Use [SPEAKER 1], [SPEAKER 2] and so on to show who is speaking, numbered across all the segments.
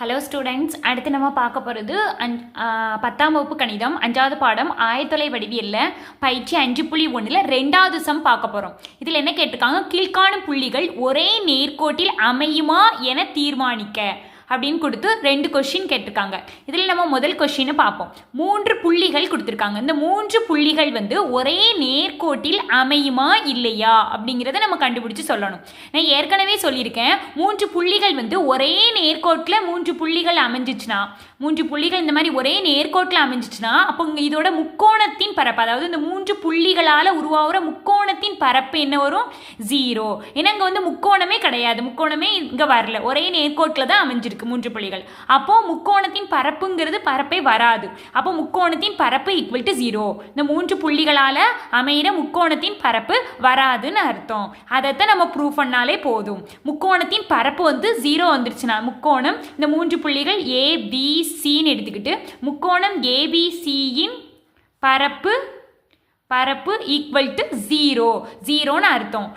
[SPEAKER 1] Hello students, அடுத்து நம்ம பார்க்க போகிறது 10ஆம் வகுப்பு கணிதம் 5வது பாடம் ஆயத்தொலை வடிவியலில் பயிற்சி 5.1 2வது சம் பார்க்க போகிறோம். இதில் என்ன கேட்டிருக்காங்க, கீழ்காணும் புள்ளிகள் ஒரே நேர்கோட்டில் அமையுமா என தீர்மானிக்க அப்படின்னு கொடுத்து 2 கொஸ்டின் கேட்டிருக்காங்க. இதில் நம்ம முதல் கொஸ்டினை பார்ப்போம். 3 புள்ளிகள் கொடுத்துருக்காங்க. இந்த 3 புள்ளிகள் ஒரே நேர்கோட்டில் அமையுமா இல்லையா அப்படிங்கிறத நம்ம கண்டுபிடிச்சு சொல்லணும். நான் ஏற்கனவே சொல்லியிருக்கேன், 3 புள்ளிகள் ஒரே நேர்கோட்டில் 3 புள்ளிகள் அமைஞ்சிச்சுன்னா, 3 புள்ளிகள் இந்த மாதிரி ஒரே நேர்கோட்டில் அமைஞ்சிச்சுன்னா, அப்போ இதோட முக்கோணத்தின் பரப்பு, அதாவது இந்த 3 புள்ளிகளால் உருவாகிற முக்கோணத்தின் பரப்பு என்ன வரும்? 0. ஏன்னா இங்கே முக்கோணமே கிடையாது, முக்கோணமே இங்கே வரல, ஒரே நேர்கோட்டில் தான் அமைஞ்சிருக்கு 3 புள்ளிகள். அப்போ முக்கோணத்தின் பரப்புங்கிறது பரப்பே வராது. அப்போ முக்கோணத்தின் பரப்பு ஈக்குவல் டு 0. இந்த 3 புள்ளிகளால் அமைகிற முக்கோணத்தின் பரப்பு வராதுன்னு அர்த்தம். அதைத்தான் நம்ம ப்ரூவ் பண்ணாலே போதும். முக்கோணத்தின் பரப்பு 0 வந்துருச்சுன்னா, முக்கோணம் இந்த 3 புள்ளிகள் ABCன்னு எடுத்துக்கிட்டு முக்கோணம் ABCயின் பரப்பு ஈக்குவல் டு 0ன்னு அர்த்தம்.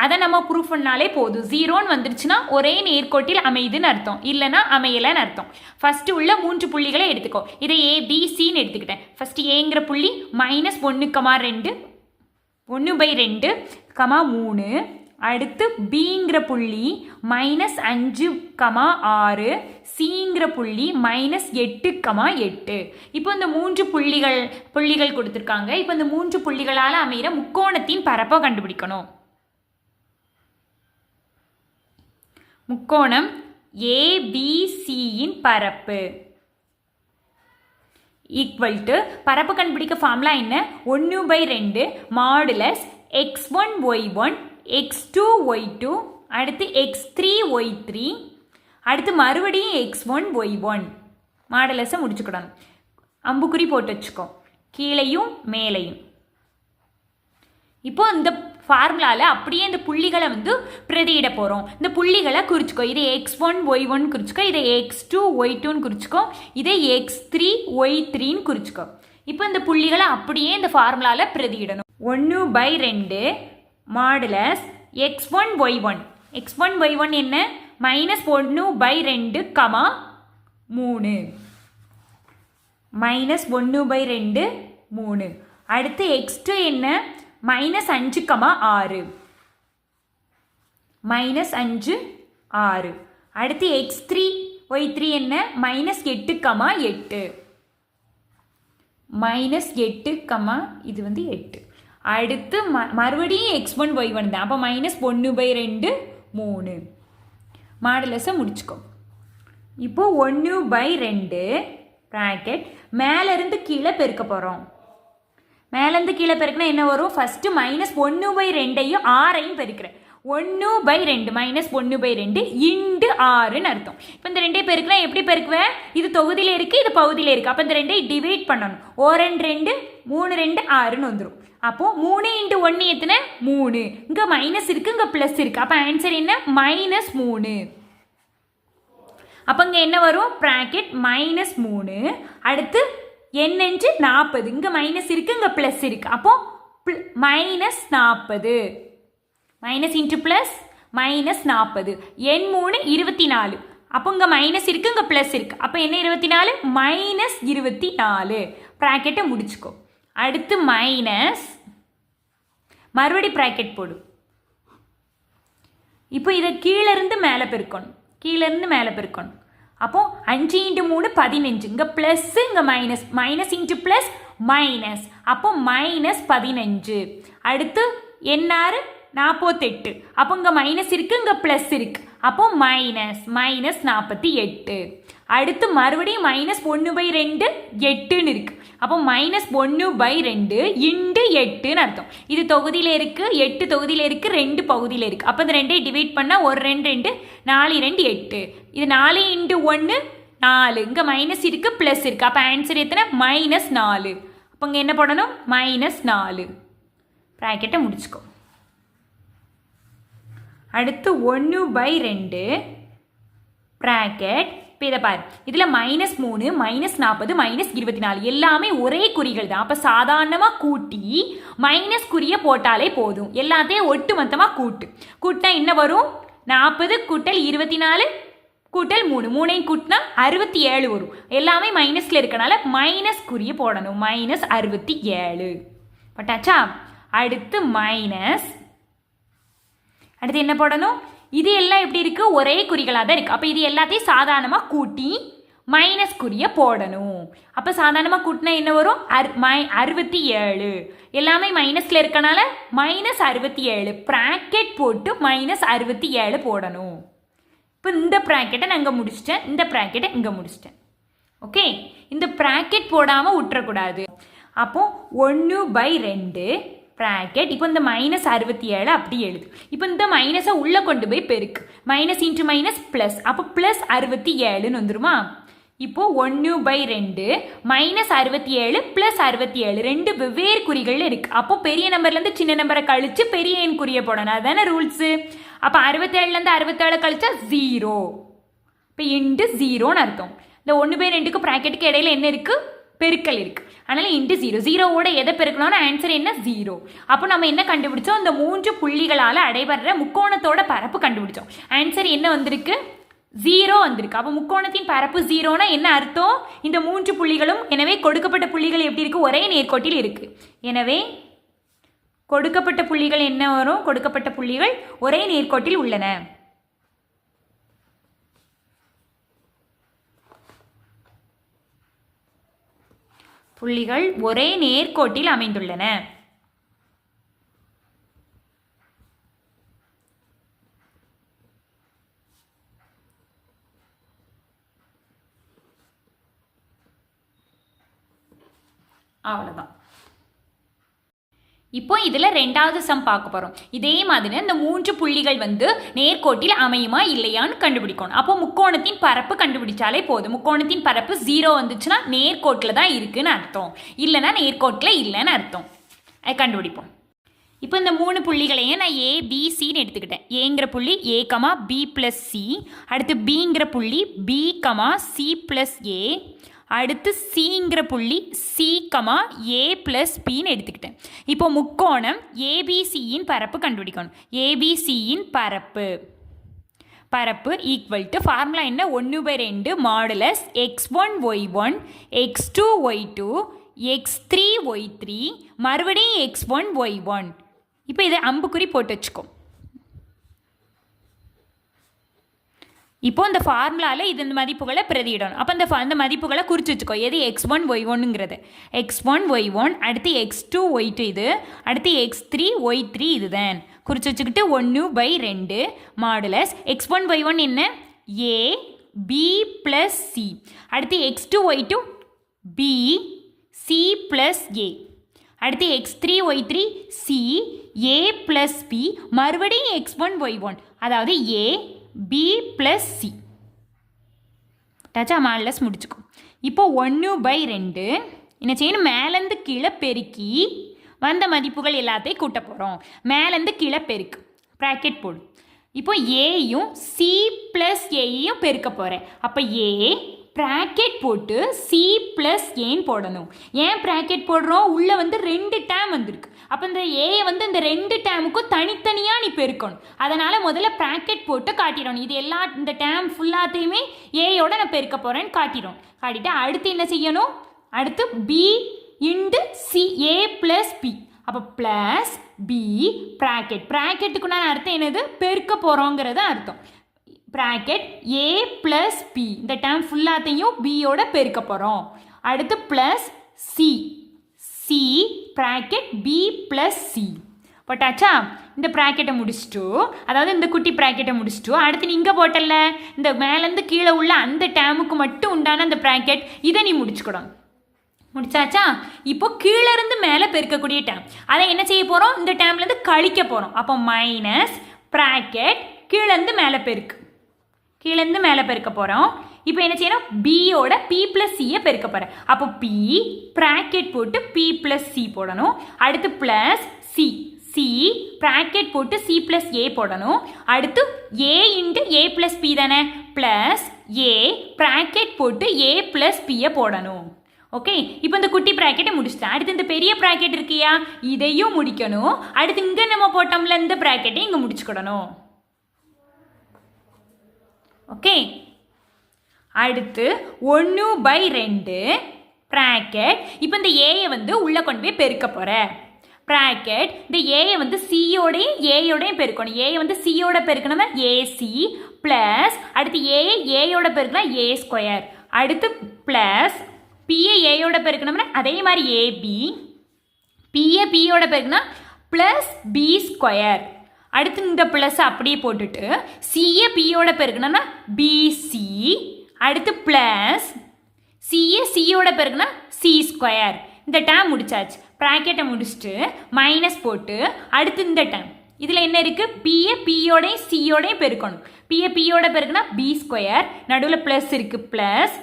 [SPEAKER 1] அதை நம்ம ப்ரூஃப் பண்ணாலே போதும். 0ன்னு வந்துருச்சுன்னா ஒரே நேர்கோட்டில் அமையுதுன்னு அர்த்தம், இல்லைன்னா அமையலைன்னு அர்த்தம். ஃபஸ்ட்டு உள்ள 3 புள்ளிகளை எடுத்துக்கோ. இதை ABCன்னு எடுத்துக்கிட்டேன். ஃபஸ்ட்டு ஏங்கிற புள்ளி -1,2 1/2, 3. அடுத்து பிங்கிற புள்ளி -5,6, சிங்கிற புள்ளி -8,8. இப்போ இந்த 3 புள்ளிகள் கொடுத்துருக்காங்க. இப்போ இந்த 3 புள்ளிகளால் அமைகிற முக்கோணத்தின் பரப்பை கண்டுபிடிக்கணும். முக்கோணம் ABCயின் பரப்பு ஈக்குவல் டு, பரப்பு கண்டுபிடிக்க ஃபார்முலா என்ன? 1/2 மாடுலஸ் x1y1 x2y2 அடுத்து x3y3 அடுத்து மறுபடியும் x1y1 மாடுலஸை முடிச்சுக்கிடணும். அம்புக்குறி போட்டு வச்சுக்கோ, கீழையும் மேலையும். இப்போ இந்த ஃபார்முலாவில் அப்படியே இந்த புள்ளிகளை பிரதியிட போகிறோம். இந்த புள்ளிகளை குறிச்சிக்கோ. இதை x1y1 குறிச்சிக்கோ, இதை x2y2ன்னு குறிச்சிக்கோ, இதை x3y3ன்னு குறிச்சிக்கோ. இப்போ இந்த புள்ளிகளை அப்படியே இந்த ஃபார்முலாவில் பிரதியிடணும். 1/2 மாடுலஸ் x1y1. x1y1 என்ன? -1/2, 3. -1/2, 3. அடுத்து x2 என்ன? -5, 6. -5, 6. அடுத்து x3y3 என்ன? -8, 8. -8, இது 8. அடுத்து மறுபடியும் x1y1 தான். அப்போ -1/2, 3. மாடுலஸை முடிச்சுக்கோ. இப்போ 1/2 ப்ராக்கெட் மேலேருந்து கீழே பெருக்க போகிறோம். மேலேருந்து கீழே பெருக்கினா என்ன வரும்? ஃபஸ்ட்டு -1/2ஐயும் 6ஐயும் பெருக்கிறேன். 1/2 -1/2 இன்டு 6ன்னு அர்த்தம். இப்போ இந்த 2 பெருக்கினா எப்படி பெருக்குவேன்? இது தொகுதியில் இருக்குது, இது பகுதியில் இருக்குது. அப்போ இந்த 2ஐ டிவைட் பண்ணணும். 2 3 2 6ன்னு வந்துடும். அப்போது 3 × 1 எத்தனை? 3. இங்கே மைனஸ் இருக்குது, இங்கே ப்ளஸ் இருக்குது. அப்போ ஆன்சர் என்ன? -3. அப்போ இங்கே என்ன வரும்? ப்ராக்கெட் -3. அடுத்து n×, 40. இங்கே மைனஸ் இருக்குது, இங்கே ப்ளஸ் இருக்குது. அப்போ -40. Minus into plus -40. n3 24. அப்போ இங்கே மைனஸ் இருக்குது, இங்கே ப்ளஸ் இருக்குது. அப்போ என்ன? 24 -24. ப்ராக்கெட்டை முடிச்சுக்கோ. அடுத்து மைனஸ், மறுபடி ப்ராக்கெட் போடு. இப்போ இதை கீழேருந்து மேலே பெருக்கணும், கீழேருந்து மேலே பெருக்கணும். அப்போ 5 × 3 15. இங்கே ப்ளஸ், இங்கே minus, minus into plus minus. அப்போ -15. அடுத்து n6 48. அப்போ இங்கே மைனஸ் இருக்குது, இங்கே ப்ளஸ் இருக்குது. அப்போ -48. அடுத்து மறுபடியும் -1/2 8ன்னு இருக்குது. அப்போ -1/2 இன்டு 8ன்னு அர்த்தம். இது தொகுதியில் இருக்குது, 8 தொகுதியில் இருக்குது, 2 பகுதியில் இருக்குது. அப்போ இந்த 2ஐ டிவைட் பண்ணால் 1 2 2 4 2 8. இது 4 × 1 4. இங்கே மைனஸ் இருக்குது, ப்ளஸ் இருக்குது. அப்போ ஆன்சர் எத்தனை? -4. அப்போ இங்கே என்ன போடணும்? -4. ப்ராக்கெட்டை முடிச்சுக்கோ. அடுத்து 1/2 ப்ராக்கெட். இப்போ இதை பாரு, இதில் -3 -40 -24 எல்லாமே ஒரே குறிகள் தான். அப்போ சாதாரணமாக கூட்டி மைனஸ் குறியை போட்டாலே போதும். எல்லாத்தையும் ஒட்டு மொத்தமாக கூட்டினா என்ன வரும்? 40 + 24 கூட்டல் 3 3ஐயும் கூட்டினா 67 வரும். எல்லாமே மைனஸில் இருக்கனால மைனஸ் குறிய போடணும். மைனஸ் 67 பட்டாச்சா. அடுத்து மைனஸ், அடுத்து என்ன போடணும்? இது எல்லாம் எப்படி இருக்கு? ஒரே குறிகளாக தான் இருக்கு. அப்போ இது எல்லாத்தையும் சாதாரணமாக கூட்டி மைனஸ் குறிய போடணும். அப்போ சாதாரணமாக கூட்டினா என்ன வரும்? 67. எல்லாமே மைனஸில் இருக்கனால மைனஸ் 67 ப்ராக்கெட் போட்டு மைனஸ் 67 போடணும். இப்போ இந்த ப்ராக்கெட்டை நான் இங்கே முடிச்சிட்டேன், இந்த ப்ராக்கெட்டை இங்கே முடிச்சிட்டேன். ஓகே, இந்த ப்ராக்கெட் போடாமல் விட்டுறக்கூடாது. அப்போ 1/2 ப்ராக்கெட். இப்போ இந்த மைனஸ் 67 அப்படி எழுது. இப்போ இந்த மைனஸை உள்ளே கொண்டு போய் பெருக்கு. மைனஸ் இன்ட்டு மைனஸ் ப்ளஸ், அப்போ ப்ளஸ் 67ன்னு வந்துருமா? இப்போ 1/2 மைனஸ் 67 ப்ளஸ் 67 ரெண்டு வெவ்வேறு குறிகள் இருக்குது. அப்போ பெரிய நம்பர்லேருந்து சின்ன நம்பரை கழித்து பெரிய எண் குறிய போடணும். அதுதானே ரூல்ஸு. அப்போ 67லேருந்து 67 கழிச்சா 0. இப்போ இன்ட்டு 0ன்னு அர்த்தம். இந்த 1/2க்கு ப்ராக்கெட்டுக்கு இடையில என்ன இருக்குது? பெருக்கல் இருக்குது. அதனால் இன்ட்டு 0. 0வோட எதை பெருக்கணும்னு ஆன்சர் என்ன? 0. அப்போ நம்ம என்ன கண்டுபிடிச்சோம்? இந்த 3 புள்ளிகளால் அடைபடுற முக்கோணத்தோட பரப்பு கண்டுபிடிச்சோம். ஆன்சர் என்ன வந்திருக்கு? 0 வந்திருக்கு. அப்போ முக்கோணத்தின் பரப்பு 0னா என்ன அர்த்தம்? இந்த 3 புள்ளிகளும், எனவே கொடுக்கப்பட்ட புள்ளிகள் எப்படி இருக்குது? ஒரே நேர்கோட்டில் இருக்குது. எனவே கொடுக்கப்பட்ட புள்ளிகள் என்ன வரும்? கொடுக்கப்பட்ட புள்ளிகள் ஒரே நேர்கோட்டில் உள்ளன. புள்ளிகள் ஒரே நேர்கோட்டில் அமைந்துள்ளன. அவ்வளோதான். இப்போ இதில் ரெண்டாவது சம் பார்க்க போகிறோம். இதே மாதிரி இந்த 3 புள்ளிகள் நேர்கோட்டில் அமையுமா இல்லையான்னு கண்டுபிடிக்கணும். அப்போ முக்கோணத்தின் பரப்பு கண்டுபிடிச்சாலே போதும். முக்கோணத்தின் பரப்பு 0 வந்துச்சுன்னா நேர்கோட்டில் தான் இருக்குன்னு அர்த்தம், இல்லைன்னா நேர்கோட்டில் இல்லைன்னு அர்த்தம். அதை கண்டுபிடிப்போம். இப்போ இந்த 3 புள்ளிகளையும் நான் ABCன்னு எடுத்துக்கிட்டேன். ஏங்கிற புள்ளி A,B+C, அடுத்து Bங்கிற புள்ளி B,C+A, அடுத்து சிங்கிற புள்ளி C,A+Bன்னு எடுத்துக்கிட்டேன். இப்போ முக்கோணம் ABCயின் பரப்பு கண்டுபிடிக்கணும். ABCயின் பரப்பு ஈக்குவல் டு ஃபார்முலா என்ன? 1/2 மாடுலஸ் x1y1 x2y2 x3y3 மறுபடியும் x1y1. இப்போ இதை அம்புக்குறி போட்டு வச்சுக்கோ. இப்போ இந்த ஃபார்முலாவில் இது இந்த மதிப்புகளை பிரதியிடணும். அப்போ அந்த மதிப்புகளை குறித்து வச்சுக்கோ. எது? x1y1ங்கிறது x1y1, அடுத்து x2y2 இது, அடுத்து x3y3 இதுதான் குறித்து வச்சுக்கிட்டு 1/2 மாடுலஸ் x1y1 என்ன? A B+C, அடுத்து x2y2 B C+A, அடுத்து x3y3 C A+B, மறுபடியும் x1y1 அதாவது A B+C. டச்சா மாடலஸ் முடிச்சுக்கோ. இப்போ 1/2 என்ன செய்யணும்? மேலேருந்து கீழே பெருக்கி வந்த மதிப்புகள் எல்லாத்தையும் கூட்ட போகிறோம். மேலேருந்து கீழே பெருக்கு, ப்ராக்கெட் போடு. இப்போ ஏயும் C+Aயையும் பெருக்க போகிறேன். அப்போ A ப்ராக்கெட் போட்டு C+Aன்னு போடணும். ஏன் ப்ராக்கெட் போடுறோம்? உள்ளே 2 டேம் வந்திருக்கு. அப்போ இந்த ஏயை இந்த 2 டேமுக்கும் தனித்தனியாக நீ பெருக்கணும். அதனால் முதல்ல ப்ராக்கெட் போட்டு காட்டிடணும். இது இந்த டேம் ஃபுல்லாத்தையுமே ஏயோட நான் பெருக்க போகிறேன்னு காட்டிட்டு அடுத்து என்ன செய்யணும்? அடுத்து B × C A+B. அப்போ ப்ளஸ் B ப்ராக்கெட்டுக்கு நான் அர்த்தம் என்னது? பெருக்க போகிறோங்கிறது அர்த்தம். ப்ராக்கெட் A+B, இந்த டேம் ஃபுல்லாத்தையும் பியோட பெருக்க போகிறோம். அடுத்து ப்ளஸ் C ப்ராக்கெட் B+C போட்டாச்சா? இந்த ப்ராக்கெட்டை முடிச்சிட்டு, அதாவது இந்த குட்டி ப்ராக்கெட்டை முடிச்சிட்டு, அடுத்து நீ இங்கே போட்டல இந்த மேலேருந்து கீழே உள்ள அந்த டேமுக்கு மட்டும் உண்டான அந்த ப்ராக்கெட், இதை நீ முடிச்சுக்கணும். முடிச்சாச்சா? இப்போ கீழேருந்து மேலே பெருக்கக்கூடிய டேம் அதை என்ன செய்ய போகிறோம்? இந்த டேம்லேருந்து கழிக்க போகிறோம். அப்போ மைனஸ் ப்ராக்கெட் கீழேருந்து மேலே பெருக்க போகிறோம். இப்போ என்ன செய்யணும்? பியோட P+Cயை பெருக்க போகிறேன். அப்போ P ப்ராக்கெட் போட்டு P+C போடணும். அடுத்து ப்ளஸ் C ப்ராக்கெட் போட்டு C+A போடணும். அடுத்து A × A+P தானே? ப்ளஸ் A ப்ராக்கெட் போட்டு A+Pயை போடணும். ஓகே, இப்போ இந்த குட்டி ப்ராக்கெட்டை முடிச்சிட்டேன். அடுத்து இந்த பெரிய ப்ராக்கெட் இருக்கியா, இதையும் முடிக்கணும். அடுத்து இங்கே நம்ம போட்டோம்ல இந்த ப்ராக்கெட்டை இங்கே முடிச்சுக்கிடணும். ஓகே, அடுத்து 1/2 ப்ராக்கெட். இப்போ இந்த ஏயை வந்து உள்ளே கொண்டு போய் பெருக்க போகிறேன். ப்ராக்கெட் இந்த ஏயை வந்து சியோடையும் ஏயோடையும் பெருக்கணும். ஏயை வந்து சியோட பெருக்கணும்னா ஏசி ப்ளஸ் அடுத்து ஏயோட பெருக்கினா ஏ ஸ்கொயர். அடுத்து ப்ளஸ் பிஏ ஏயோட பெருக்கணும்னா அதே மாதிரி ஏபி. பிஏ பியோட பெருக்குனா ப்ளஸ் பி ஸ்கொயர். அடுத்து இந்த ப்ளஸ் அப்படியே போட்டுட்டு சிஏ பியோட பெருக்கணும்னா பிசி. அடுத்து ப்ளஸ் சிஏ சியோட பெருக்குனா சி ஸ்கொயர். இந்த டேம் முடிச்சாச்சு. ப்ராக்கெட்டை முடிச்சுட்டு மைனஸ் போட்டு அடுத்து இந்த டேம் இதில் என்ன இருக்குது? பிஏ பியோடையும் சியோடையும் பெருக்கணும். பிஏ பியோட பெருக்குனா பி ஸ்கொயர். நடுவில் ப்ளஸ் இருக்குது ப்ளஸ்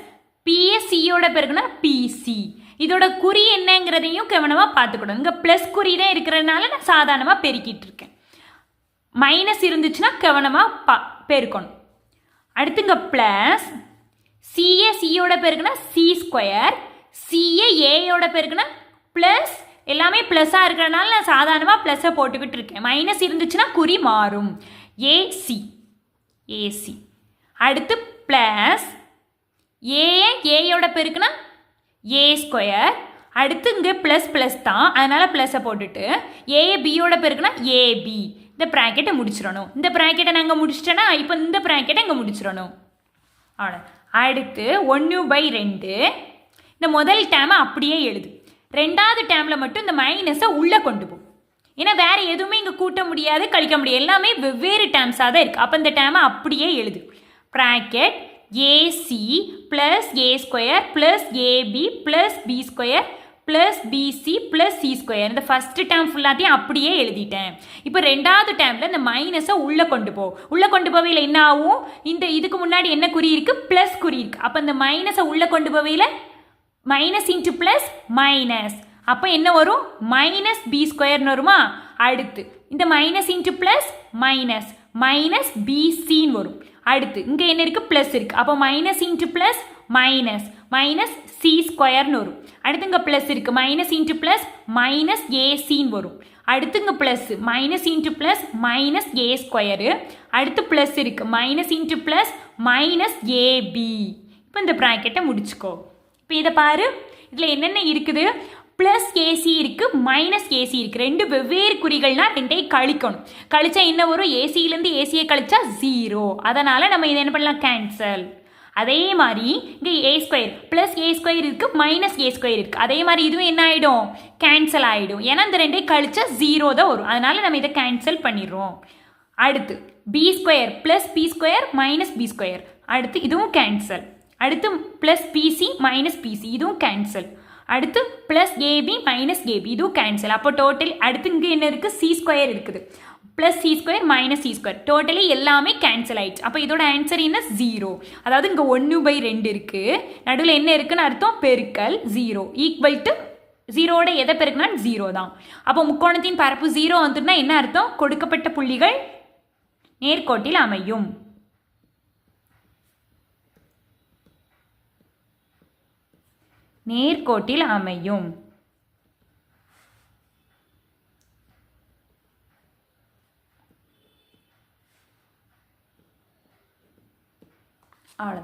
[SPEAKER 1] பிஏ சியோட பெருக்குனா பிசி. இதோட குறி என்னங்கிறதையும் கவனமாக பார்த்துக்கணும். இங்கே ப்ளஸ் குறி தான் இருக்கிறதுனால நான் சாதாரணமாக பெருக்கிட்டு இருக்கேன். மைனஸ் இருந்துச்சுன்னா கவனமாக பெருக்கணும். அடுத்து இங்கே ப்ளஸ் சிஏ சியோட பெருக்குனா சி ஸ்கொயர். சிஏ ஏயோட பெருக்குனா ப்ளஸ் எல்லாமே ப்ளஸ்ஸாக இருக்கிறதுனால நான் சாதாரணமாக ப்ளஸ்ஸை போட்டுக்கிட்டு இருக்கேன். மைனஸ் இருந்துச்சுன்னா குறி மாறும். AC AC. அடுத்து ப்ளஸ் ஏயோட பெருக்குனா ஏ ஸ்கொயர். அடுத்து இங்கே ப்ளஸ் ப்ளஸ் தான் அதனால் ப்ளஸ்ஸை போட்டுட்டு பியோட பெருக்குனா ஏபி. இந்த ப்ராக்கெட்டை முடிச்சிடணும். இந்த ப்ராக்கெட்டை நாங்கள் முடிச்சிட்டோன்னா இப்போ இந்த ப்ராக்கெட்டை இங்கே முடிச்சிடணும். அவ்வளோ. அடுத்து 1/2 இந்த முதல் டேமை அப்படியே எழுது. ரெண்டாவது டேமில் மட்டும் இந்த மைனஸை உள்ளே கொண்டு போ. ஏன்னா வேறு எதுவுமே இங்கே கூட்ட முடியாது கழிக்க முடியாது. எல்லாமே வெவ்வேறு டேம்ஸாக தான் இருக்குது. அப்போ இந்த டேமை அப்படியே எழுது. Bracket a c plus a square plus a b plus b square plus b c plus c square. இந்த ஃபஸ்ட்டு டேம் ஃபுல்லாத்தையும் அப்படியே எழுதிட்டேன். இப்போ ரெண்டாவது டேமில் இந்த மைனஸை உள்ளே கொண்டு போ. உள்ளே கொண்டு போவையில் என்ன ஆகும்? இந்த இதுக்கு முன்னாடி என்ன குறி இருக்குது? ப்ளஸ் குறி இருக்குது. அப்போ இந்த மைனஸை உள்ளே கொண்டு போவையில் மைனஸ் இன்ட்டு ப்ளஸ் மைனஸ். அப்போ என்ன வரும்? மைனஸ் பி ஸ்கொயர்னு வருமா? அடுத்து இந்த minus into plus minus minus பிசின்னு வரும். அடுத்து இங்கே என்ன இருக்குது? ப்ளஸ் இருக்குது. அப்போ minus into plus minus minus c ஸ்கொயர்னு வரும். அடுத்து இங்கே ப்ளஸ் இருக்குது. மைனஸ் இன்ட்டு ப்ளஸ் மைனஸ் ஏசின்னு வரும். அடுத்து இங்கே plus minus into plus minus a square. அடுத்து ப்ளஸ் இருக்குது. Minus into plus minus a b. இப்போ இந்த ப்ராக்கெட்டை முடிச்சுக்கோ. இப்போ இதை பாரு. இதில் என்னென்ன இருக்குது? ப்ளஸ் ஏசி இருக்குது மைனஸ் ஏசி இருக்குது. ரெண்டு வெவ்வேறு குறிகள்னால் ரெண்டையும் கழிக்கணும். கழிச்சா என்ன வரும்? ஏசியிலேருந்து ஏசியை கழிச்சா 0. அதனால் நம்ம இதை என்ன பண்ணலாம்? கேன்சல். அதே மாதிரி இங்கே ஏ ஸ்கொயர் ப்ளஸ் ஏ ஸ்கொயர் இருக்குது மைனஸ் ஏ ஸ்கொயர் இருக்குது. அதே மாதிரி இதுவும் என்ன ஆகிடும்? கேன்சல் ஆகிடும். ஏன்னா இந்த ரெண்டையும் கழிச்சா 0 தான் வரும். அதனால் நம்ம இதை கேன்சல் பண்ணிடுறோம். அடுத்து b square plus b square minus b square. அடுத்து இதுவும் கேன்சல். அடுத்து ப்ளஸ் பிசி மைனஸ் பிசி இதுவும் கேன்சல். அடுத்து ப்ளஸ் ஏபி மைனஸ் ஏபி இதுவும் கேன்சல். அப்போ டோட்டல் அடுத்து இங்கே என்ன இருக்குது? சி ஸ்கொயர் இருக்குது. Plus c square minus c square totally எல்லாமே கேன்சல் ஆயிடுச்சு. அப்போ இதோட ஆன்சர் என்ன? 0. அதாவது இங்கே 1/2 இருக்குது. நடுவில் என்ன இருக்குன்னு அர்த்தம்? பெருக்கல் 0 ஈக்குவல் டு 0வோட எதை பெருக்குனா 0 தான். அப்போ முக்கோணத்தின் பரப்பு 0 வந்துட்டுனா என்ன அர்த்தம்? கொடுக்கப்பட்ட புள்ளிகள் நேர்கோட்டில் அமையும். நேர்கோட்டில் அமையும். அவ்வளோ.